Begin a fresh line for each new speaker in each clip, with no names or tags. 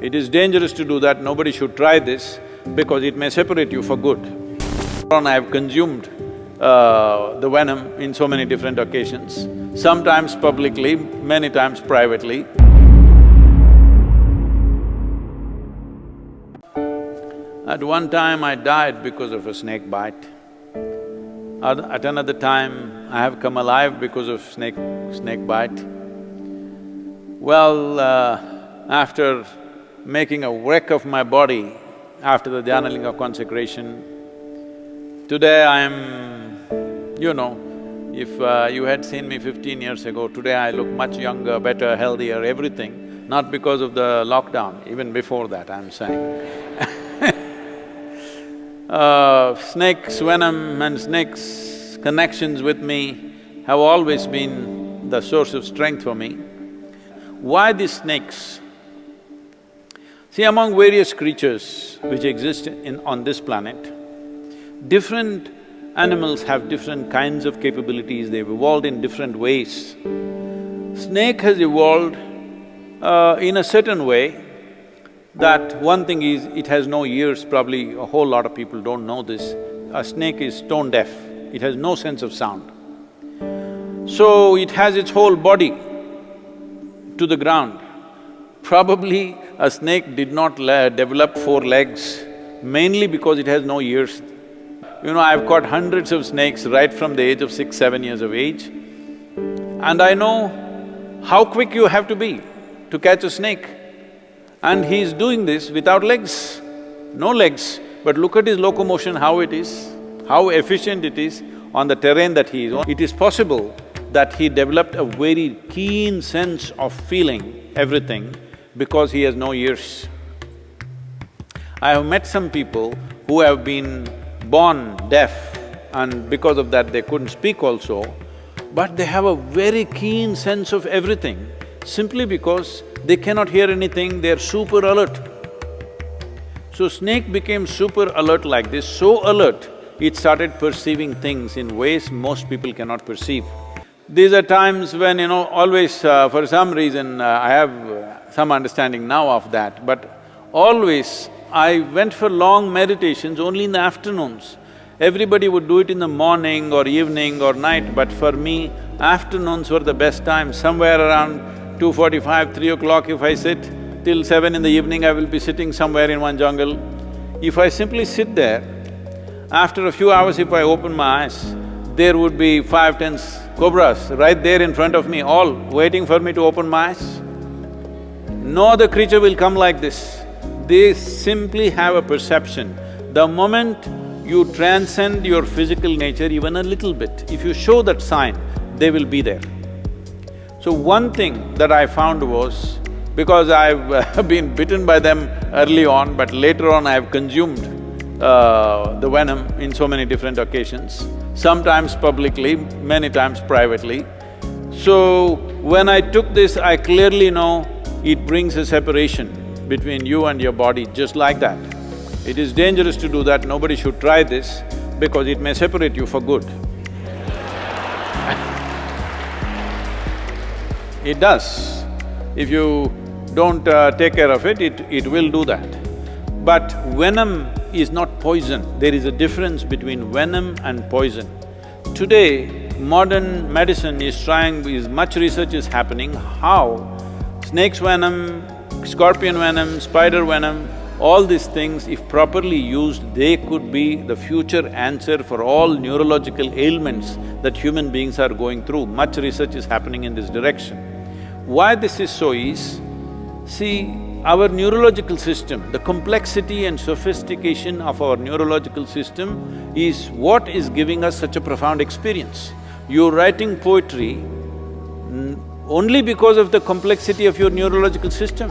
It is dangerous to do that, nobody should try this because it may separate you for good. I have consumed the venom in so many different occasions, sometimes publicly, many times privately. At one time I died because of a snake bite. At another time, I have come alive because of snake bite. Well, after making a wreck of my body after the Dhyanalinga consecration, today I am, if you had seen me 15 years ago, today I look much younger, better, healthier, everything, not because of the lockdown, even before that I'm saying. Snakes' venom and snakes' connections with me have always been the source of strength for me. Why these snakes? See, among various creatures which exist on this planet, different animals have different kinds of capabilities, they've evolved in different ways. Snake has evolved in a certain way that one thing is, it has no ears, probably a whole lot of people don't know this. A snake is tone deaf, it has no sense of sound. So it has its whole body to the ground. Probably a snake did not develop 4 legs, mainly because it has no ears. I've caught hundreds of snakes right from the age of 6, 7 years of age, and I know how quick you have to be to catch a snake. And he's doing this without legs, no legs, but look at his locomotion, how it is, how efficient it is on the terrain that he is on. It is possible that he developed a very keen sense of feeling everything because he has no ears. I have met some people who have been born deaf and because of that they couldn't speak also, but they have a very keen sense of everything simply because they cannot hear anything, they're super alert. So snake became super alert like this, so alert, it started perceiving things in ways most people cannot perceive. These are times when, always for some reason I have some understanding now of that, but always I went for long meditations only in the afternoons. Everybody would do it in the morning or evening or night, but for me, afternoons were the best time. Somewhere around 2:45, 3 o'clock if I sit, till 7 in the evening I will be sitting somewhere in one jungle. If I simply sit there, after a few hours if I open my eyes, there would be 5, 10 cobras right there in front of me, all waiting for me to open my eyes. No other creature will come like this. They simply have a perception. The moment you transcend your physical nature even a little bit, if you show that sign, they will be there. So one thing that I found was, because I've been bitten by them early on, but later on I've consumed the venom in so many different occasions, sometimes publicly, many times privately. So when I took this, I clearly know it brings a separation between you and your body, just like that. It is dangerous to do that, nobody should try this because it may separate you for good. It does. If you don't take care of it, it will do that. But venom is not poison. There is a difference between venom and poison. Today, modern medicine much research is happening how snake's venom, scorpion venom, spider venom, all these things, if properly used, they could be the future answer for all neurological ailments that human beings are going through. Much research is happening in this direction. Why this is so is, see, our neurological system, the complexity and sophistication of our neurological system is what is giving us such a profound experience. You're writing poetry only because of the complexity of your neurological system.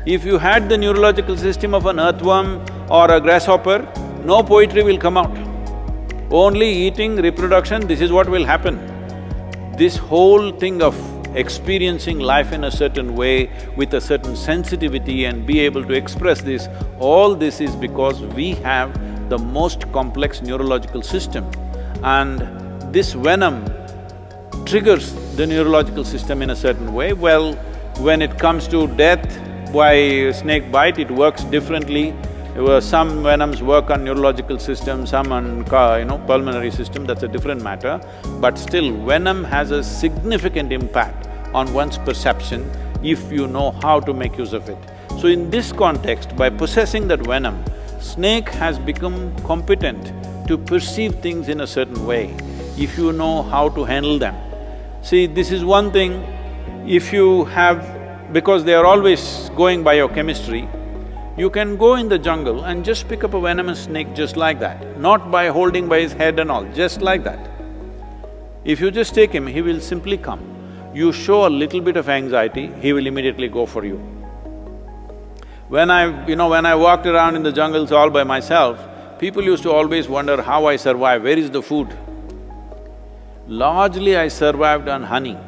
If you had the neurological system of an earthworm or a grasshopper, no poetry will come out. Only eating, reproduction, this is what will happen. This whole thing of experiencing life in a certain way with a certain sensitivity and be able to express this, all this is because we have the most complex neurological system. And this venom triggers the neurological system in a certain way. Well, when it comes to death, why snake bite, it works differently. Some venoms work on neurological system, some on pulmonary system, that's a different matter. But still, venom has a significant impact on one's perception if you know how to make use of it. So in this context, by possessing that venom, snake has become competent to perceive things in a certain way, if you know how to handle them. See, this is one thing, if you have… because they are always going by your chemistry, you can go in the jungle and just pick up a venomous snake just like that, not by holding by his head and all, just like that. If you just take him, he will simply come. You show a little bit of anxiety, he will immediately go for you. When I walked around in the jungles all by myself, people used to always wonder how I survive, where is the food? Largely I survived on honey.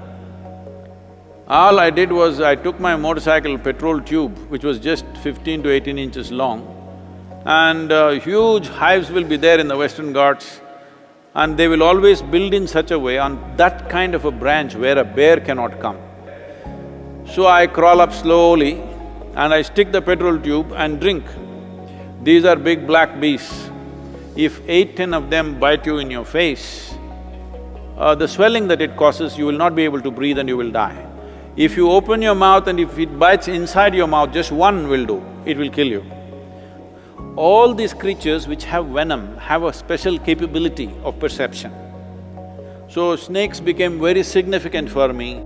All I did was, I took my motorcycle petrol tube, which was just 15 to 18 inches long, and huge hives will be there in the Western Ghats, and they will always build in such a way on that kind of a branch where a bear cannot come. So I crawl up slowly and I stick the petrol tube and drink. These are big black beasts. If 8–10 of them bite you in your face, the swelling that it causes, you will not be able to breathe and you will die. If you open your mouth and if it bites inside your mouth, just one will do, it will kill you. All these creatures which have venom have a special capability of perception. So snakes became very significant for me.